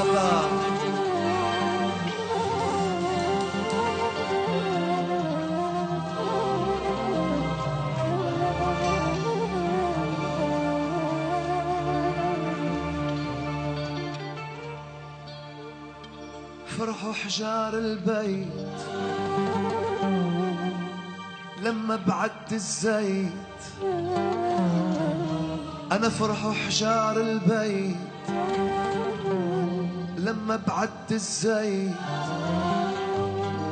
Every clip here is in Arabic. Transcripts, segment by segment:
الله. فرحوا حجار البيت لما بعدت الزيت، أنا فرحوا حجار البيت لما بعدت الزيت.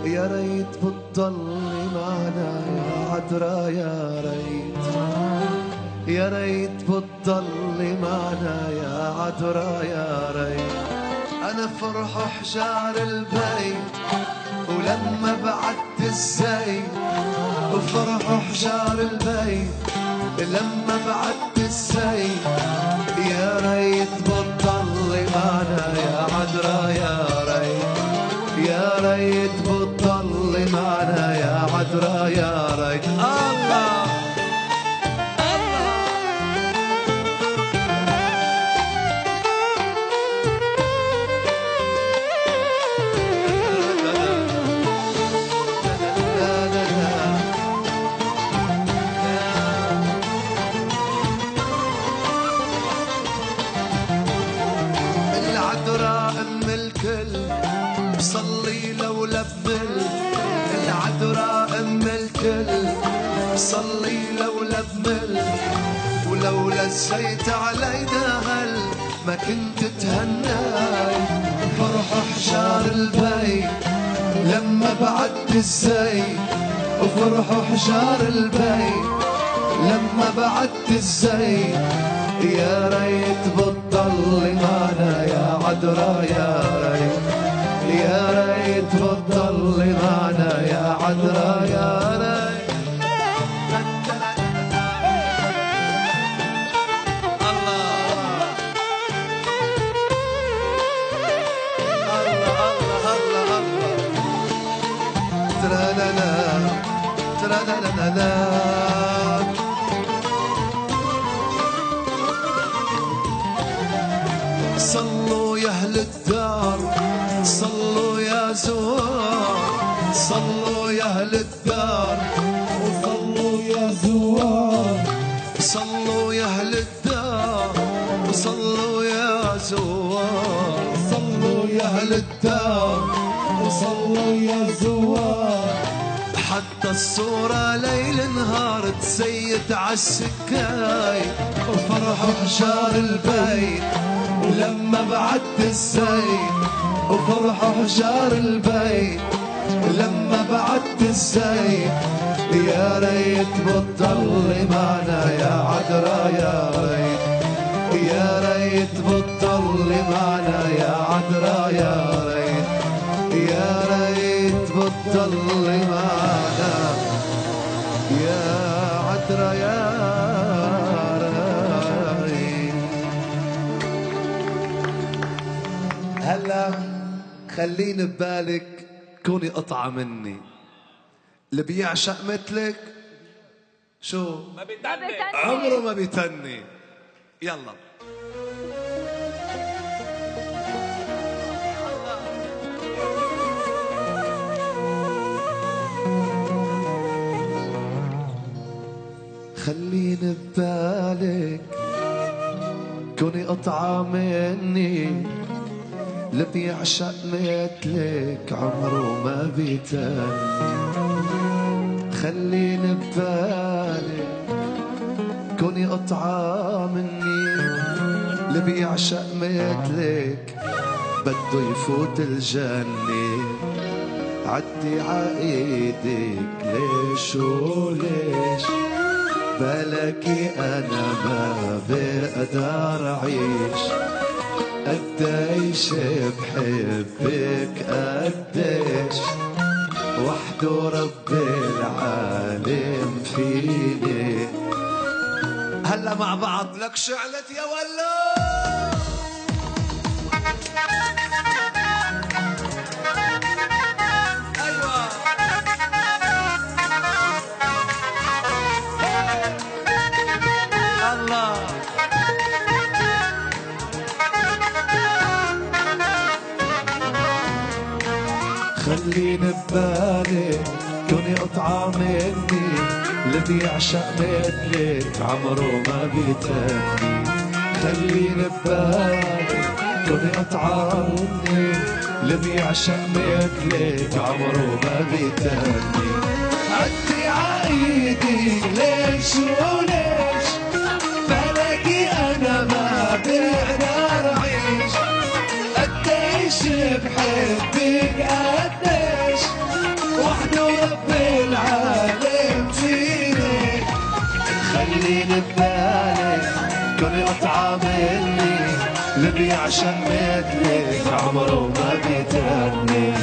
يا ريت بتضلي معنا يا عذرا، يا ريت يا ريت بتضلي معنا يا عذرا، يا ريت. أنا فرحوا حجار البيت ولما بعدت الزيت، وفرحوا حجار البيت لما بعدت الزيت. يا ريت بتضلي معنا يا عذرا، يا ريت يا ريت بتضلي معنا يا عذرا، يا ريت. الله صلي لولا بمل، العذراء ام الكل. صلي لولا بمل، ولولا الزيت علينا هل ما كنت تهناي. فرحوا حجار البيت لما بعدت الزيت، وفرحوا حجار البيت لما بعدت الزيت. يا ريت بتضلي معنا يا عذرا، يا ريت يا ريت بتضلي معنا يا عذرا، يا ريت. الله الله الله الله. ترى لا لا ترى لا لا لا. صلوا يا أهل الدار، صلوا يا زوار، صلوا يا أهل الدار، وصلوا يا زوار. صلوا يا أهل الدار وصلوا يا زوار، صلوا يا أهل الدار وصلوا يا زوار. حتى الصورة ليل نهار تزيت عالسكاي، وفرحوا حجار البيت ولما بعدت الزيت، وفرحوا حجار البيت لما بعدت الزيت. يا ريت بتضلي معنا يا عذرا، يا ريت يا ريت بتضلي معنا يا عذرا، يا ريت يا ريت بتضلي معنا يا عذرا، يا ريت. هلا خليني ببالك كوني قطعة مني، اللي بيعشق مثلك شو ما بيتني، عمره ما بيتني. يلا خليني ببالك كوني قطعة مني، اللي بيعشق مثلك عمره ما بيتني. خليني ببالك كوني قطعة مني، اللي بيعشق مثلك بده يفوت الجنة. عدي عايدك ليش وليش، بلكي أنا ما بقدر أعيش. قديش بحبك قديش، وحده رب العالم فيني. هلا مع بعض لك شعلت يا ولو. ايوه الله خليني ببالي كوني قطعة مني، اللي بيعشق مثلك عمره ما بيتهني. خليني ببالي كوني قطعة مني، اللي بيعشق مثلك عمره ما بيتهني. عدي عايدي ليش وليش، بلاقي انا ما بقدر اعيش. قديش بحبك قديش، وحده رب العالم فيني. خليني ببالي كوني قطعة مني، اللي بيعشق مثلك عمره ما بيتهني.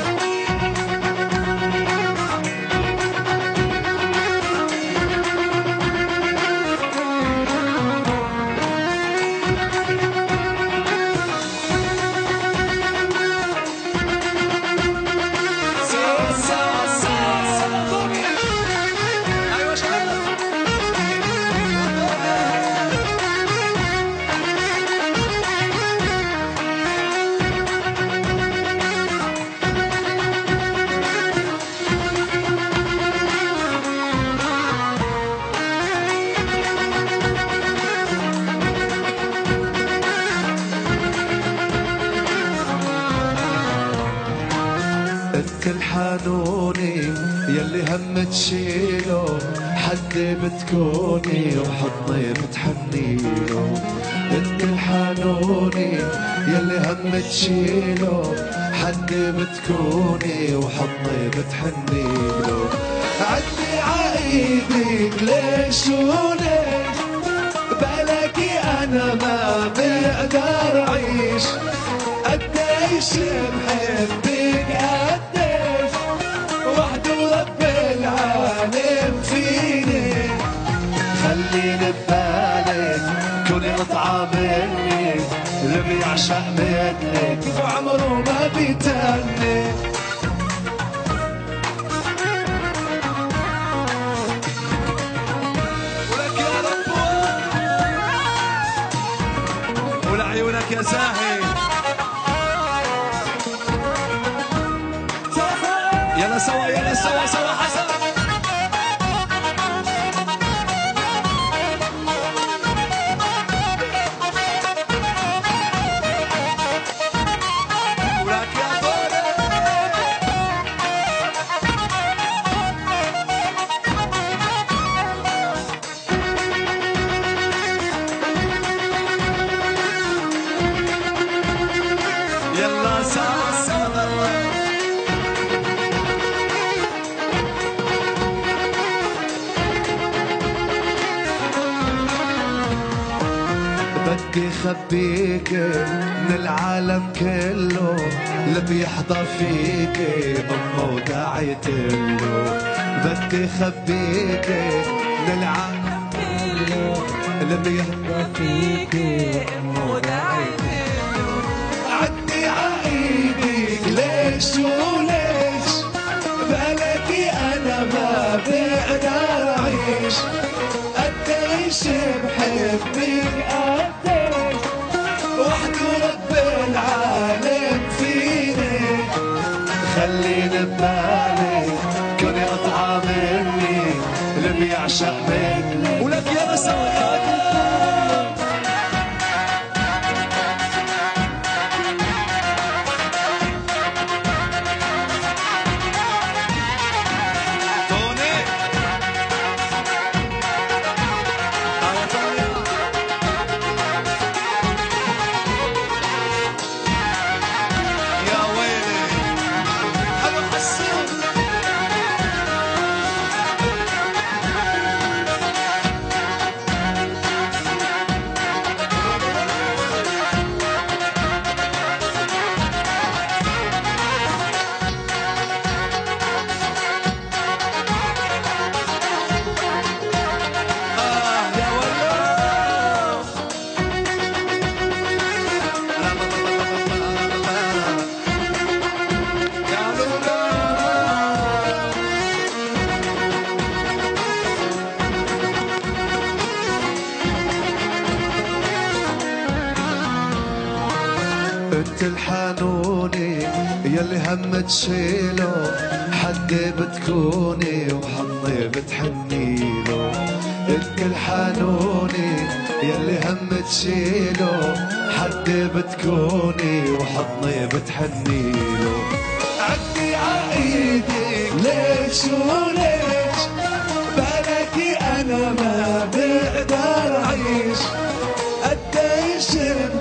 انت الحنوني يلي هم تشيله، حدي بتكوني وحضني بتحنيله. انت الحنوني يلي هم تشيله، حدي بتكوني وحضني بتحنيله. عدي عايدك ليش وليش، بلاقي انا ما بقدر اعيش. قديش بحبك قديش، وحده رب العالم فيني. خليني ببالك كوني قطعة مني، اللي بيعشق مثلك وعمره ما بيتهني. ولك يا رب ولعيونك يا ساهي. يلا سوا يلا سوا سوا حسن. ولك يا طارق يلا سوا سوا. بدي خبيك من العالم كله، اللي بيحضر فيك بمه وداعيت له. بدي خبيك من العالم كله، اللي بيحضر فيك بمه وداعيت له. عدي عايدك ليش وليش، بلاقي انا ما بقدر اعيش. قديش بحبك قديش، وحده رب العالم فيني. خليني ببالي كوني قطعة مني، اللي بيعشق مثلك. ولك يا مساء انت الحنوني يلي هم تشيله، حدي بتكوني وحضني بتحنيله. انت الحنوني يلي هم تشيله، حدي بتكوني وحضني بتحنيله. عدي عايدك ليش وليش، بلكي انا ما بقدر اعيش. قديش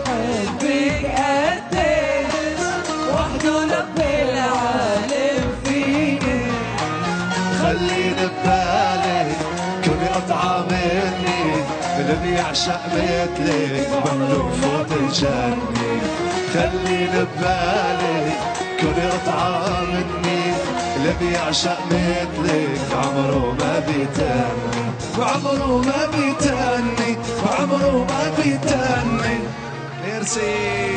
بحبك قديش، وحده رب العالم فيني. خليني ببالك كوني قطعة مني، اللي بيعشق مثلك مملوك فوت الجنة. خليني ببالك كوني قطعة مني، اللي بيعشق مثلك عمره ما بيتني، وعمره ما بيتني، وعمره ما بيتني. ميرسي.